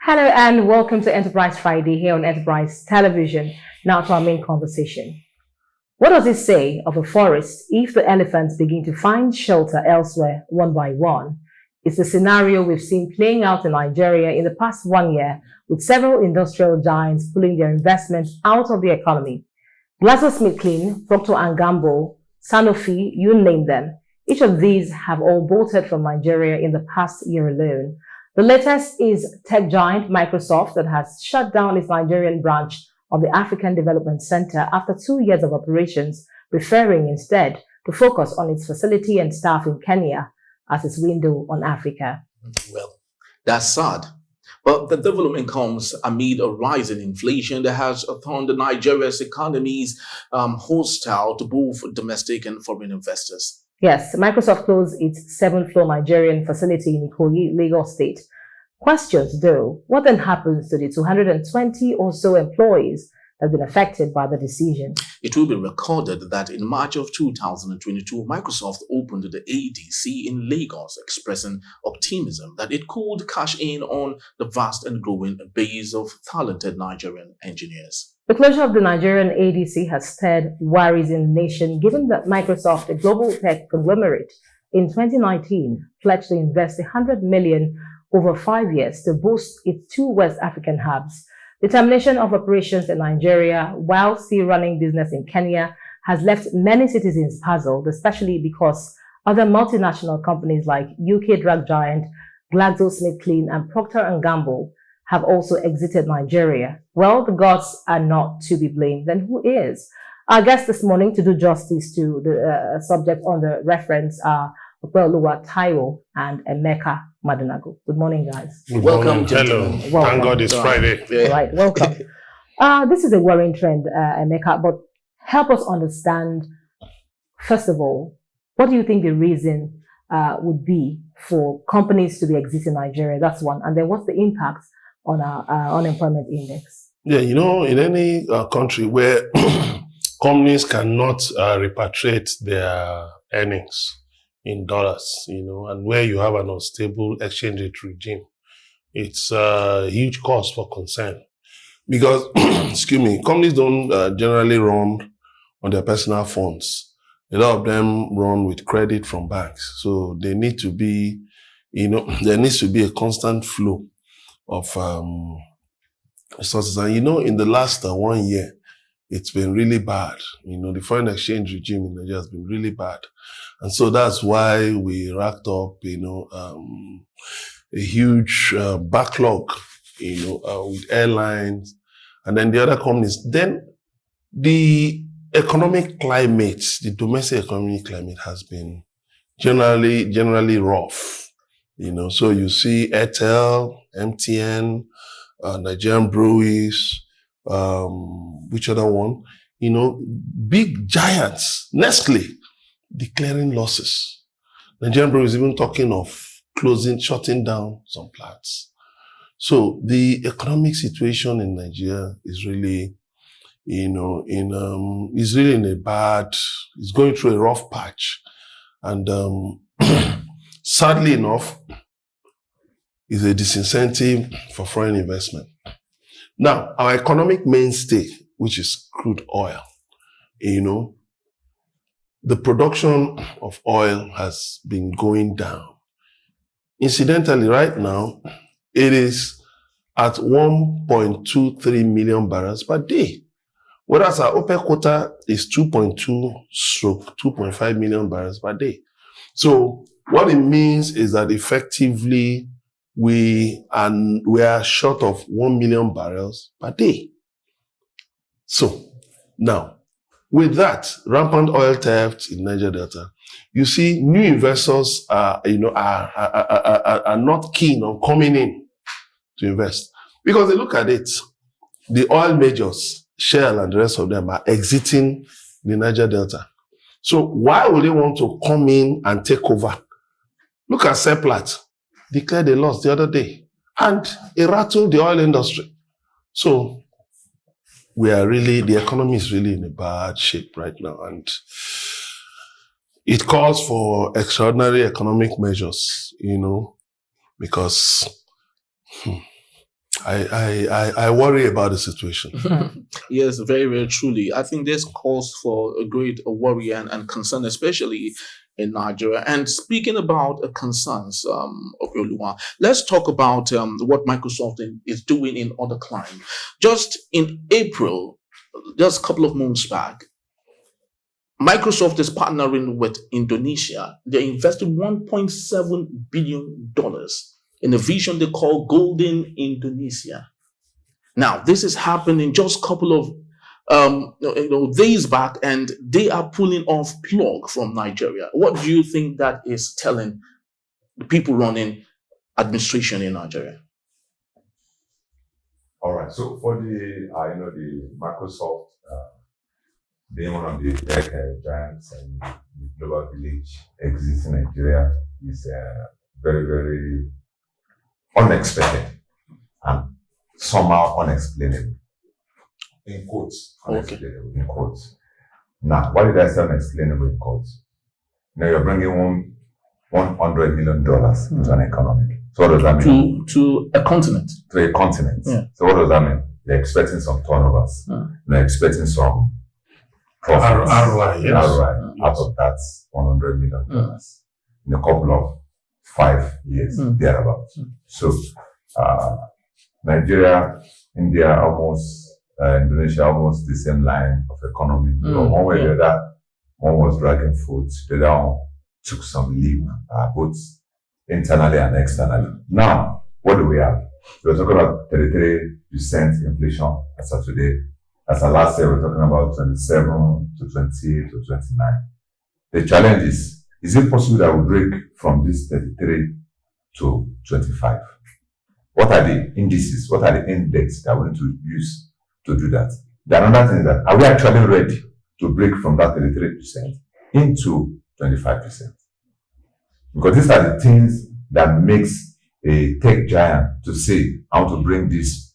Hello and welcome to Enterprise Friday here on Enterprise Television. Now to our main conversation. What does it say of a forest if the elephants begin to find shelter elsewhere one by one? It's the scenario we've seen playing out in Nigeria in the past 1 year, with several industrial giants pulling their investments out of the economy. GlaxoSmithKline, Procter & Gamble, Sanofi, you name them. Each of these have all bolted from Nigeria in the past year alone. The latest is tech giant Microsoft that has shut down its Nigerian branch of the African Development Center after 2 years of operations, preferring instead to focus on its facility and staff in Kenya as its window on Africa. Well, that's sad. But the development comes amid a rise in inflation that has turned Nigeria's economies hostile to both domestic and foreign investors. Yes, Microsoft closed its 7th-floor Nigerian facility in Ikoyi, Lagos State. Questions though, what then happens to the 220 or so employees that have been affected by the decision? It will be recorded that in March of 2022, Microsoft opened the ADC in Lagos, expressing optimism that it could cash in on the vast and growing base of talented Nigerian engineers. The closure of the Nigerian ADC has stirred worries in the nation, given that Microsoft, a global tech conglomerate, in 2019 pledged to invest $100 million over 5 years to boost its 2 West African hubs. The termination of operations in Nigeria while still running business in Kenya has left many citizens puzzled, especially because other multinational companies like UK drug giant GlaxoSmithKline and Procter & Gamble have also exited Nigeria. Well, the gods are not to be blamed. Then who is? Our guests this morning, to do justice to the subject on the reference, are Opeoluwa Taiwo and Emeka Madunago. Good morning, guys. Welcome, hello. gentlemen. Welcome. Thank God it's Friday. Yeah. All right, welcome. This is a worrying trend, Emeka, but help us understand, first of all, what do you think the reason would be for companies to be exiting Nigeria? That's one. And then what's the impact on our unemployment index? Yeah, you know, in any country where companies cannot repatriate their earnings in dollars, you know, and where you have an unstable exchange rate regime, it's a huge cause for concern. Because, excuse me, companies don't generally run on their personal funds. A lot of them run with credit from banks. So they need to be, you know, there needs to be a constant flow of resources. And, you know, in the last 1 year, it's been really bad. You know, the foreign exchange regime in Nigeria has been really bad. And so that's why we racked up, you know, a huge backlog, you know, with airlines and then the other companies. Then the economic climate, the domestic economic climate has been generally rough. You know, so you see Airtel, MTN, Nigerian Breweries, which other one? You know, big giants, Nestle, declaring losses. Nigerian Breweries even talking of shutting down some plants. So the economic situation in Nigeria is really, you know, is really it's going through a rough patch. And sadly enough, is a disincentive for foreign investment. Now, our economic mainstay, which is crude oil, you know, the production of oil has been going down. Incidentally, right now, it is at 1.23 million barrels per day, whereas our OPEC quota is 2.5 million barrels per day. So what it means is that effectively we are short of 1 million barrels per day. So now, with that rampant oil theft in Niger Delta, you see new investors are not keen on coming in to invest because they look at it. The oil majors, Shell and the rest of them, are exiting the Niger Delta. So why would they want to come in and take over? Look at Seplat. Declared a loss the other day, and it rattled the oil industry. So the economy is really in a bad shape right now, and it calls for extraordinary economic measures, you know, because I worry about the situation. Yes, very, very truly. I think there's cause for a great worry and concern, especially in Nigeria. And speaking about concerns, Oluwa, let's talk about what Microsoft is doing in other clients. Just in April, just a couple of months back, Microsoft is partnering with Indonesia. They invested $1.7 billion in a vision they call Golden Indonesia. Now, this is happening just a couple of days back, and they are pulling off plug from Nigeria. What do you think that is telling the people running administration in Nigeria? All right. So for the the Microsoft being one of the tech giants and the global village exists in Nigeria is very, very unexpected and somehow unexplainable. In quotes, unexplainable, in quotes. Now, why did I say unexplainable in quotes? Now you're bringing $100 million into an economy. So what does that mean? To a continent. To a continent. Yeah. So what does that mean? They're expecting some turnovers. They're expecting some profits. ROI, yes. ROI out of that $100 million in a couple of 5 years, thereabouts. So Nigeria, India, Indonesia, almost the same line of economy. One way or the other, one was dragging foot, the other one took some leap, both internally and externally. Now, what do we have? We're talking about 33% inflation as of today. As of last year, we're talking about 27 to 20 to 29. The challenge is it possible that we break from this 33 to 25? What are the indices? What are the index that we need to use to do that? The another thing is that, are we actually ready to break from that 33% into 25%? Because these are the things that makes a tech giant to say, I want to bring this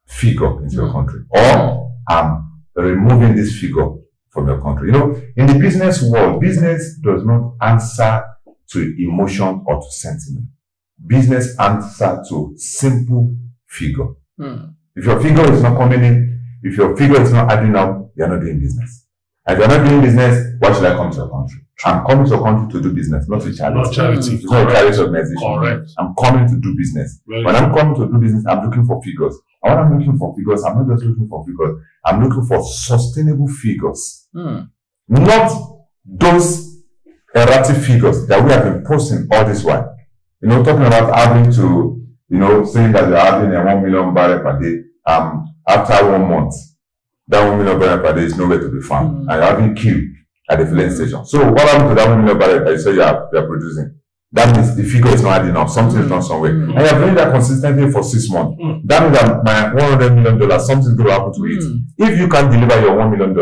figure into your country, or I'm removing this figure from your country. In the business world, business does not answer to emotion or to sentiment. Business answer to simple figure. If your figure is not coming in, if your figure is not adding up, you're not doing business. And if you're not doing business, why should I come to your country? I'm coming to your country to do business, not to charity. Not charity. It's not a charity organization. Correct. I'm coming to do business. Very when true. I'm coming to do business, I'm looking for figures. And when I'm looking for figures, I'm not just looking for figures. I'm looking for sustainable figures. Not those erratic figures that we have been posting all this while. Talking about having to, saying that you're having a 1 million barrel per day. After 1 month, that 1 million barrel per day is nowhere to be found. And you're having queue at the filling station. So what happened to that 1 million barrel that you say you're producing? That means the figure is not adding up. Something is wrong somewhere. And you're doing that consistently for 6 months. That means that my $100 million, something's going to happen to it. If you can't deliver your $1 million,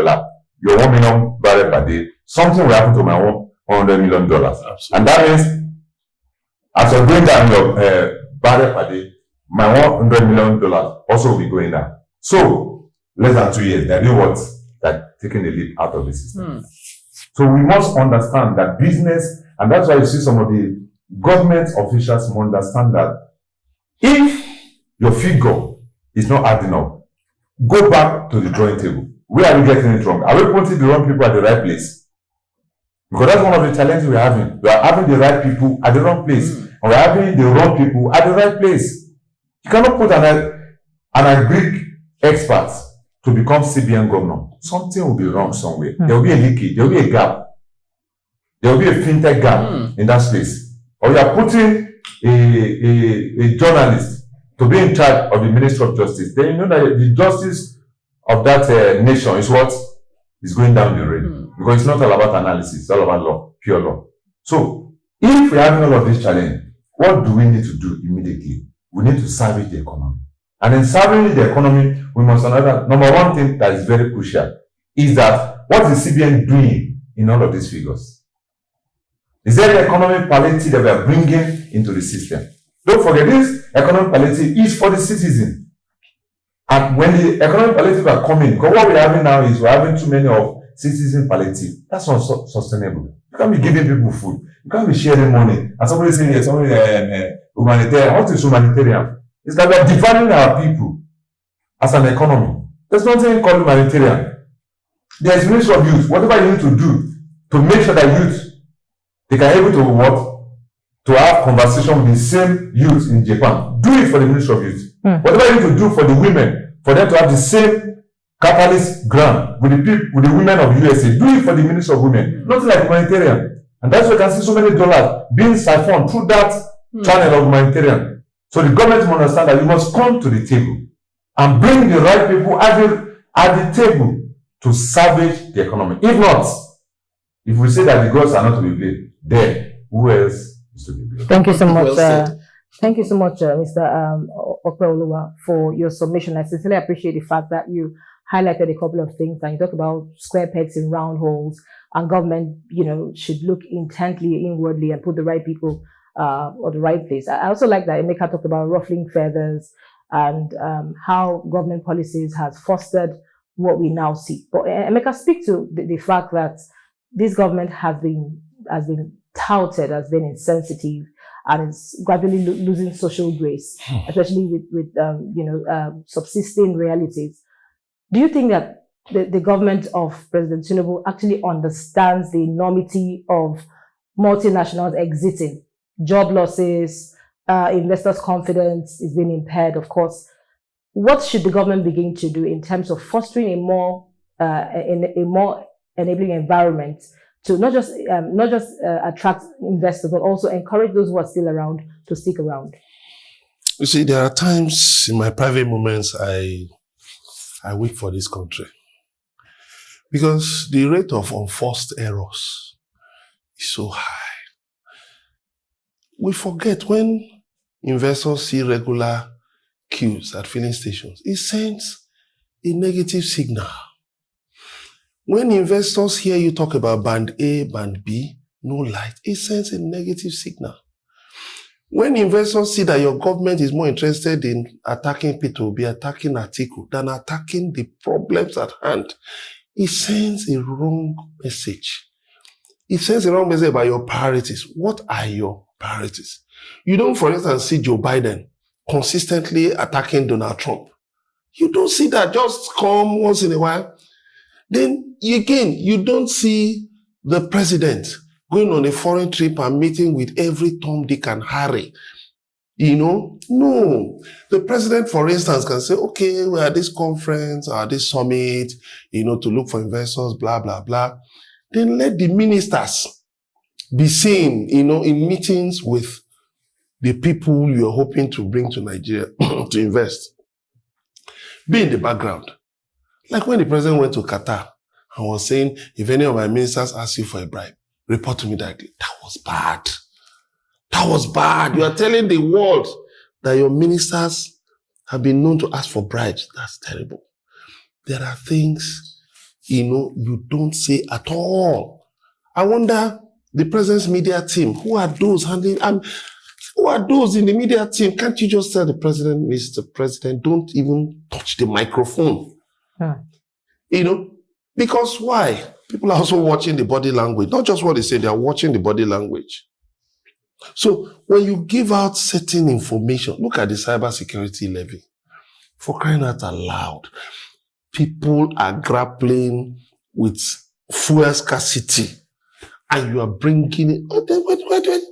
your 1 million barrel per day, something will happen to my $100 million. Absolutely. And that means, as you're going down your barrel per day, my $100 million also will be going down. So, less than 2 years, they're doing what? They're taking the leap out of the system. So we must understand that business, and that's why you see some of the government officials understand that if your figure is not adding up, go back to the drawing table. Where are we getting it wrong? Are we putting the wrong people at the right place? Because that's one of the challenges we're having. We are having the right people at the wrong place. And we're having the wrong people at the right place. You cannot put an Greek expert to become CBN governor. Something will be wrong somewhere. There will be a leakage. There will be a gap. There will be a fintech gap in that space. Or you are putting a journalist to be in charge of the Ministry of Justice. Then you know that the justice of that nation is what is going down the drain. Because it's not all about analysis. It's all about law, pure law. So, if we're having all of this challenge, what do we need to do immediately? We need to salvage the economy. And in salvaging the economy, we must understand, number one thing that is very crucial is that what is CBN doing in all of these figures? Is there the economic palliative that we are bringing into the system? Don't forget, this economic palliative is for the citizen. And when the economic palliative are coming, because what we're having now is we're having too many of citizen palliative. That's not sustainable. You can't be giving people food. You can't be sharing money. And somebody saying, humanitarian. What is humanitarian? It's that we are devaluing our people as an economy. There's nothing called humanitarian. There is Ministry of Youth. Whatever you need to do to make sure that youth, they can able to what? To have conversation with the same youth in Japan. Do it for the Ministry of Youth. Whatever you need to do for the women, for them to have the same catalyst grant with the people, with the women of USA, do it for the Ministry of Women. Nothing like humanitarian. And that's why you can see so many dollars being siphoned through that channel of humanitarian. So the government will understand that you must come to the table and bring the right people at the table to salvage the economy. If not, if we say that the gods are not to be blamed, then who else is to be blamed? Thank you so much. Well said. Thank you so much, Mr. Okpeoluwa, for your submission. I sincerely appreciate the fact that you highlighted a couple of things and you talked about square pegs in round holes, and government, should look intently inwardly and put the right people or the right place. I also like that Emeka talked about ruffling feathers and how government policies has fostered what we now see. But Emeka, speak to the fact that this government has been touted as being insensitive and is gradually losing social grace, especially with subsisting realities. Do you think that the government of President Tinubu actually understands the enormity of multinationals exiting? Job losses, investors' confidence is being impaired, of course. What should the government begin to do in terms of fostering a more enabling environment to not just attract investors, but also encourage those who are still around to stick around? You see, there are times in my private moments I weep for this country because the rate of unforced errors is so high. We forget when investors see regular queues at filling stations, it sends a negative signal. When investors hear you talk about band A, band B, no light, it sends a negative signal. When investors see that your government is more interested in attacking P2B, attacking Atiku, than attacking the problems at hand, it sends a wrong message. It sends a wrong message about your priorities. What are your priorities? You don't, for instance, see Joe Biden consistently attacking Donald Trump. You don't see that. Just come once in a while. Then again, you don't see the president going on a foreign trip and meeting with every Tom, Dick, and Harry. No. The president, for instance, can say, okay, we're at this conference or this summit, to look for investors, blah, blah, blah. Then let the ministers be seen, in meetings with the people you're hoping to bring to Nigeria to invest. Be in the background. Like when the president went to Qatar and was saying, if any of my ministers ask you for a bribe, report to me directly. That was bad. That was bad. You are telling the world that your ministers have been known to ask for bribes. That's terrible. There are things, you don't say at all. I wonder, the president's media team, who are those handling, who are those in the media team? Can't you just tell the president, Mr. President, don't even touch the microphone? Because why? People are also watching the body language. Not just what they say, they are watching the body language. So when you give out certain information, look at the cybersecurity levy. For crying out aloud, people are grappling with fuel scarcity, and you are bringing it. Wait.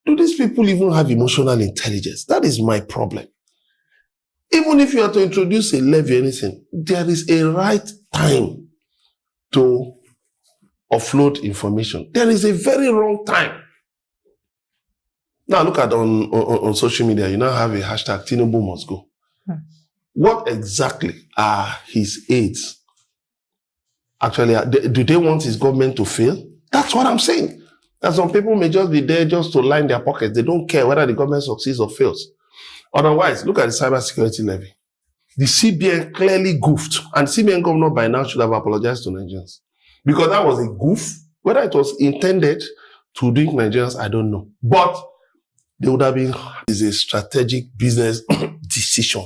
Do these people even have emotional intelligence? That is my problem. Even if you are to introduce a levy or anything, there is a right time to offload information. There is a very wrong time. Now look at on social media, you now have a hashtag Tinubu must go. What exactly are his aides? Actually, do they want his government to fail? That's what I'm saying. That some people may just be there just to line their pockets. They don't care whether the government succeeds or fails. Otherwise, look at the cybersecurity levy. The CBN clearly goofed, and CBN governor by now should have apologized to Nigerians. Because that was a goof. Whether it was intended to drink Nigerians, I don't know. But they would have been, is a strategic business decision.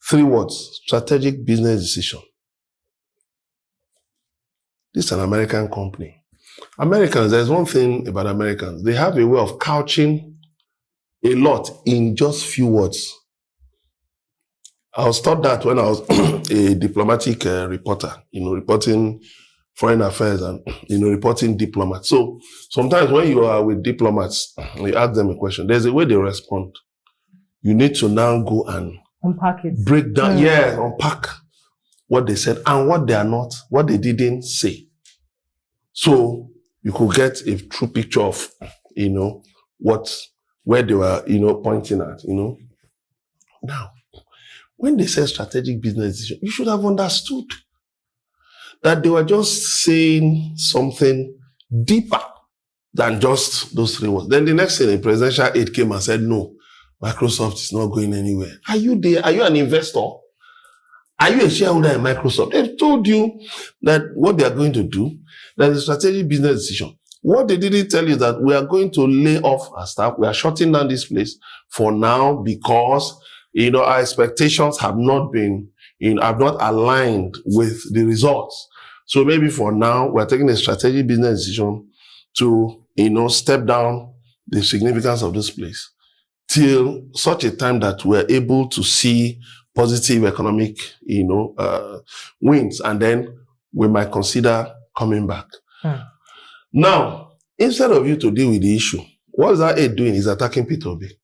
3 words, strategic business decision. This is an American company. Americans, there's one thing about Americans. They have a way of couching a lot in just few words. I was taught that when I was a diplomatic reporter, reporting foreign affairs and, reporting diplomats. So sometimes when you are with diplomats, you ask them a question, there's a way they respond. You need to now go and unpack it. Break down, unpack what they said and what they didn't say. So you could get a true picture of, where they were, pointing at, Now, when they said strategic business decision, you should have understood that they were just saying something deeper than just those 3 words. Then the next thing, the presidential aide came and said, no, Microsoft is not going anywhere. Are you there? Are you an investor? Are you a shareholder in Microsoft? They've told you that what they are going to do, that is a strategic business decision. What they didn't tell you is that we are going to lay off our staff. We are shutting down this place for now because, our expectations have not been, have not aligned with the results. So maybe for now, we're taking a strategic business decision to, step down the significance of this place till such a time that we're able to see positive economic, wins, and then we might consider coming back. Now, instead of you to deal with the issue, what is that aide doing? Is attacking Peter Obi.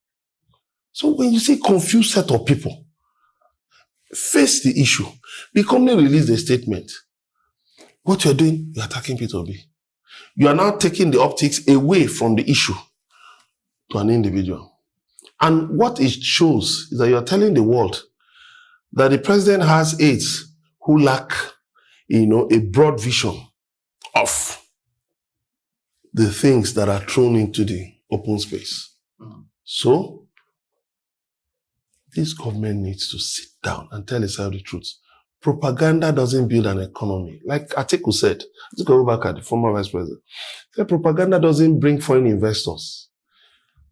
So when you see confused set of people, face the issue. The company released a statement. What you're doing, you're attacking Peter Obi. You are now taking the optics away from the issue to an individual. And what it shows is that you're telling the world that the president has aides who lack, a broad vision of the things that are thrown into the open space. So, this government needs to sit down and tell itself the truth. Propaganda doesn't build an economy. Like Atiku said, let's go back at the former vice president. Said propaganda doesn't bring foreign investors.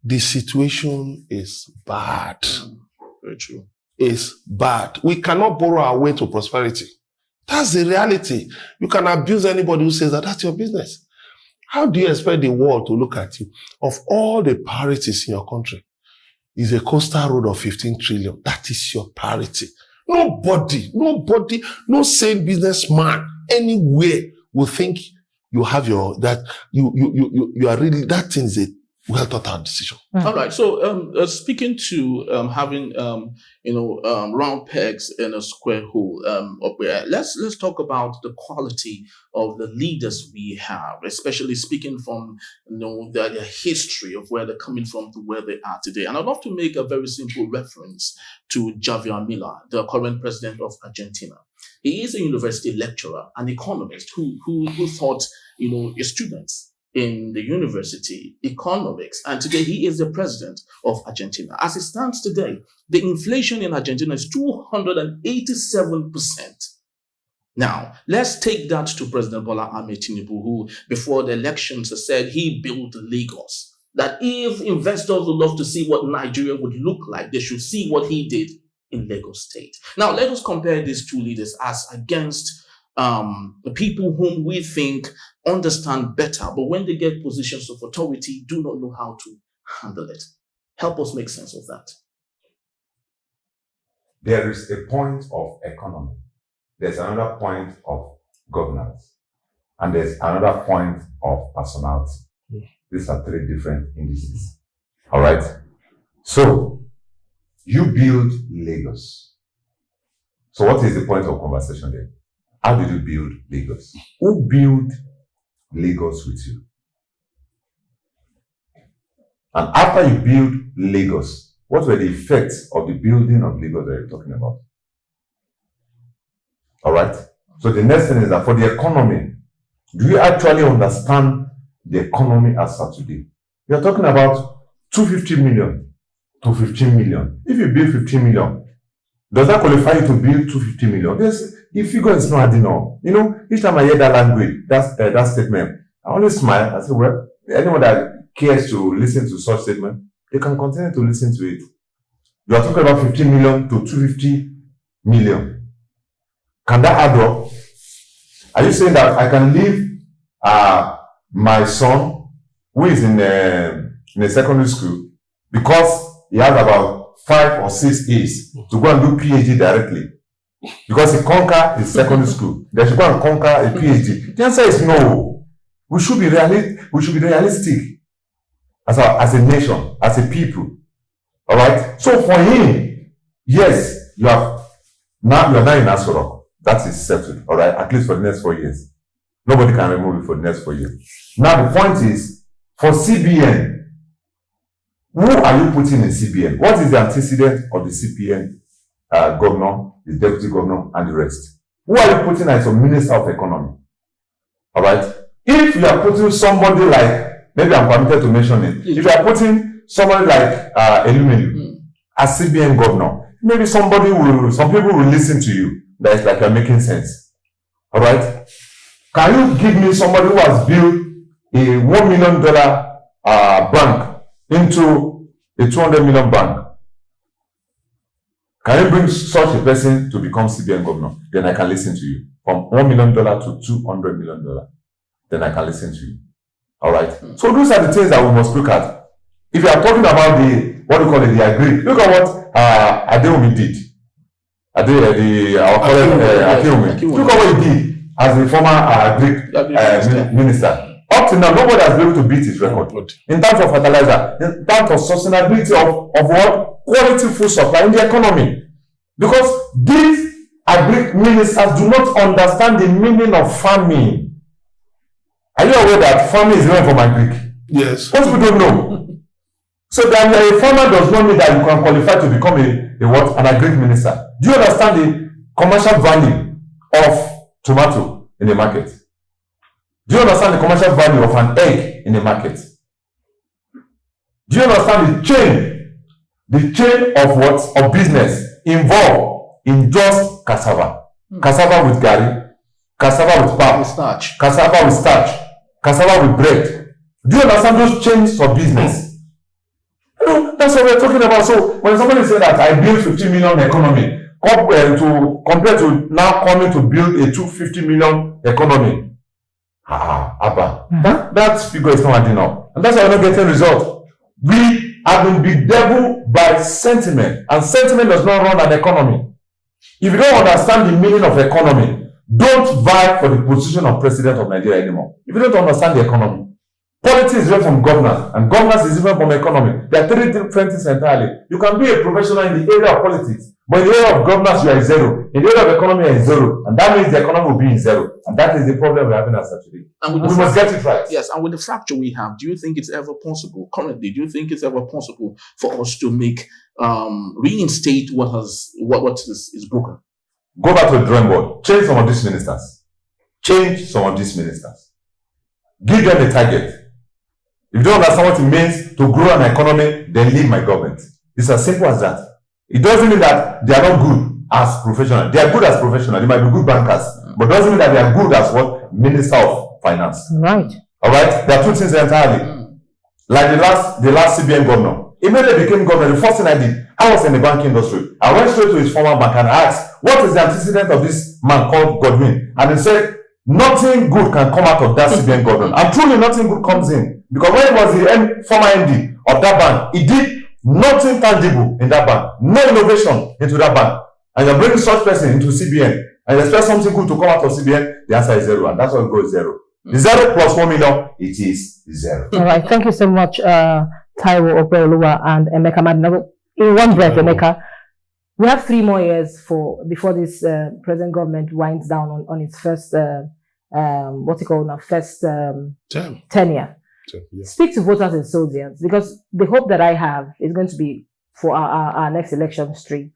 The situation is bad. Very true. Is bad. We cannot borrow our way to prosperity. That's the reality. You can abuse anybody who says that. That's your business. How do you expect the world to look at you? Of all the priorities in your country, is a coastal road of 15 trillion. That is your priority. Nobody, no sane businessman anywhere will think you have you are really, that thing is a well thought out decision. All right. So, speaking to having round pegs in a square hole, let's talk about the quality of the leaders we have, especially speaking from their history of where they're coming from to where they are today. And I'd love to make a very simple reference to Javier Milei, the current president of Argentina. He is a university lecturer, an economist who taught students in the university economics, and today he is the president of Argentina. As it stands today, the inflation in Argentina is 287%. Now, let's take that to President Bola Ahmed Tinubu, who before the elections said he built Lagos. That if investors would love to see what Nigeria would look like, they should see what he did in Lagos State. Now, let us compare these two leaders as against the people whom we think understand better, but when they get positions of authority, do not know how to handle it. Help us make sense of that. There is a point of economy. There's another point of governance. And there's another point of personality. These are 3 different indices. All right? So, you build Lagos. So what is the point of conversation there? How did you build Lagos? Who built Lagos with you? And after you build Lagos, what were the effects of the building of Lagos that you're talking about? All right. So the next thing is that for the economy, do you actually understand the economy as of today? You're talking about 250 million to 15 million. If you build 15 million, does that qualify you to build 250 million? Yes, the figure is not adding up. Each time I hear that language, that statement, I always smile. I say, well, anyone that cares to listen to such statement, they can continue to listen to it. You are talking about 15 million to 250 million. Can that add up? Are you saying that I can leave my son, who is in a secondary school, because he has about 5 or 6 A's to go and do PhD directly. Because he conquered his secondary school. They should go and conquer a PhD. The answer is no. We should be realistic as a nation, as a people. All right. So for him, yes, you are now in Aso Rock. That is settled. All right. At least for the next 4 years. Nobody can remove it for the next 4 years. Now the point is, for CBN, who are you putting in CBN? What is the antecedent of the CBN governor, the deputy governor, and the rest? Who are you putting as a minister of economy? All right. If you are putting somebody like, maybe I'm permitted to mention it, if you are putting somebody like Elumelu as CBN governor, maybe some people will listen to you. That is like you're making sense. All right. Can you give me somebody who has built a $1 million bank into a 200 million bank? Can you bring such a person to become CBN governor? Then I can listen to you. From $1 million to $200 million. Then I can listen to you. All right. So those are the things that we must look at. If you are talking about the, what do you call it, the agri, look at what Adewumi did. Look at what he did as the former agri minister. Up to now, nobody has been able to beat his record. In terms of fertilizer, in terms of sustainability of what? Quality food supply in the economy. Because these agri ministers do not understand the meaning of farming. Are you aware that farming is different from agri? Yes. Most people don't know. So that a farmer does not mean that you can qualify to become an agri minister. Do you understand the commercial value of tomato in the market? Do you understand the commercial value of an egg in the market? Do you understand the chain of what? Of business involved in just cassava? Cassava with gari, cassava with pap, cassava with starch, cassava with bread. Do you understand those chains of business? You know, that's what we're talking about. So when somebody says that I build 50 million economy, compared to now coming to build a 250 million economy, that figure is not adding up. And that's why we're not getting results. We have been bedeviled by sentiment, and sentiment does not run an economy. If you don't understand the meaning of economy, don't vie for the position of president of Nigeria anymore. If you don't understand the economy, politics is different from governance, and governance is different from economy. There are 3 different things entirely. You can be a professional in the area of politics, but in the area of governance, you are zero. In the area of economy, you are zero. And that means the economy will be in zero. And that is the problem we're having as of today. And we must get it right. Yes, and with the fracture we have, do you think it's ever possible, currently, do you think it's ever possible for us to make, reinstate what is broken? Go back to the drawing board. Change some of these ministers. Give them a target. If you don't understand what it means to grow an economy, then leave my government. It's as simple as that. It doesn't mean that they are not good as professionals. They are good as professionals. They might be good bankers, but doesn't mean that they are good as what? Minister of Finance. Right. All right. There are 2 things entirely. Like the last CBN governor. Immediately became governor. The first thing I did, I was in the banking industry. I went straight to his former bank and I asked, what is the antecedent of this man called Godwin? And he said, nothing good can come out of that CBN governor. And truly, nothing good comes in. Because when he was the former MD of that bank, he did nothing tangible in that bank. No innovation into that bank. And you're bringing such person into CBN and you expect something good to come out of CBN, the answer is zero. And that's why it goes zero. The 0 plus 1 million, it is 0. All right. Thank you so much, Taiwo Opeoluwa and Emeka Madina. In one breath, Emeka, we have 3 more years before this present government winds down on its first, first tenure. Yeah. Speak to voters and soldiers, because the hope that I have is going to be for our next election stream.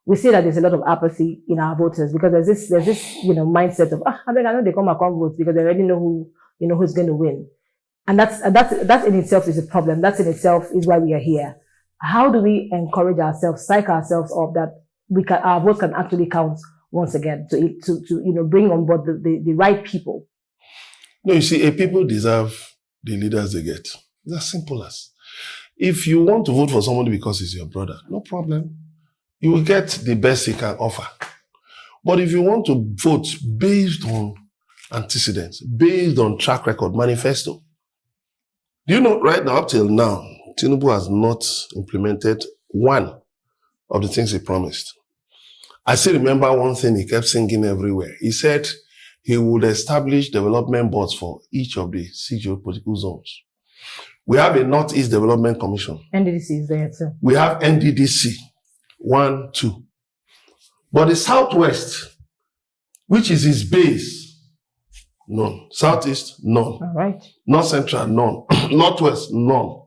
We see that there's a lot of apathy in our voters because there's this mindset of I know they come and vote because they already know who's going to win, and that in itself is a problem. That in itself is why we are here. How do we encourage ourselves, psych ourselves up that our vote can actually count once again to bring on board the right people? No, you see, people deserve the leaders they get. It's as simple as. If you want to vote for somebody because he's your brother, no problem. You will get the best he can offer. But if you want to vote based on antecedents, based on track record, manifesto, do you know right now, up till now, Tinubu has not implemented one of the things he promised. I still remember one thing he kept singing everywhere. He said he would establish development boards for each of the 6 geopolitical zones. We have a Northeast Development Commission. NDDC is there too. We have NDDC, 1, 2. But the Southwest, which is his base, none. Southeast, none. All right. North Central, none. Northwest, none.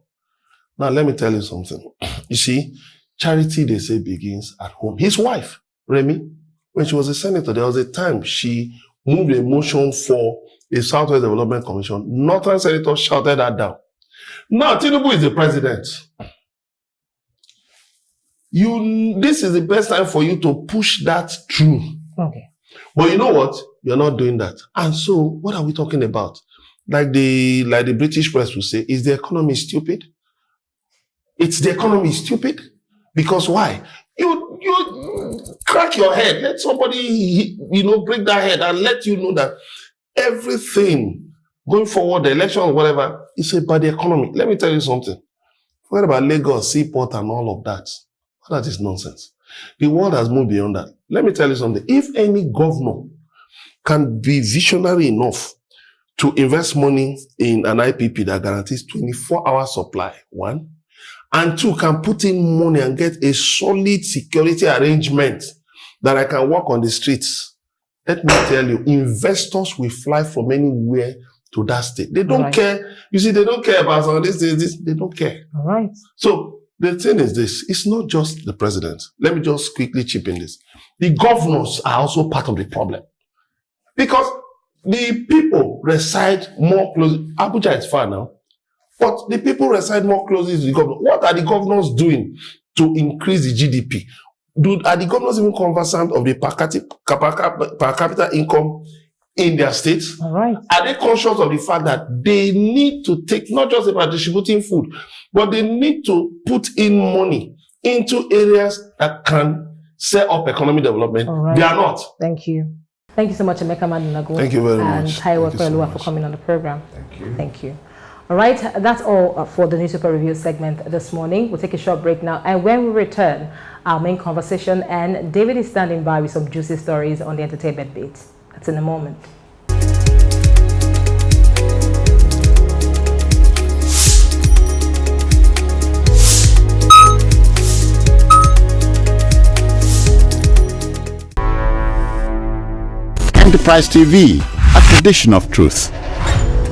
Now, let me tell you something. You see, charity, they say, begins at home. His wife, Remi, when she was a senator, there was a time she moved a motion for a Southwest Development Commission. Northern senators shouted that down. Now, Tinubu is the president. This is the best time for you to push that through. Okay. But you know what? You're not doing that. And so, what are we talking about? Like the British press will say, is the economy stupid? It's the economy stupid? Because why? You crack your head. Let somebody, break that head and let you know that everything going forward, the election or whatever, is about the economy. Let me tell you something. Forget about Lagos, Seaport and all of that. That is nonsense. The world has moved beyond that. Let me tell you something. If any governor can be visionary enough to invest money in an IPP that guarantees 24-hour supply, 1, and 2, can put in money and get a solid security arrangement that I can walk on the streets, let me tell you, investors will fly from anywhere to that state. They don't care. You see, they don't care about some of this. They don't care. All right. So the thing is this, it's not just the president. Let me just quickly chip in this. The governors are also part of the problem. Because the people reside more close. Abuja is far now. But the people reside more closely to the governor. What are the governors doing to increase the GDP? Are the governors even conversant of the per capita income in their states? All right. Are they conscious of the fact that they need to take, not just about distributing food, but they need to put in money into areas that can set up economic development? All right. They are not. Thank you. Thank you so much, Emeka Madunagu. Thank you very and much. And Taiwo Kweluwa for coming on the program. Thank you. Thank you. All right, that's all for the newspaper review segment this morning. We'll take a short break now, and when we return, our main conversation, and David is standing by with some juicy stories on the entertainment beat. That's in a moment. Enterprise TV, a tradition of truth.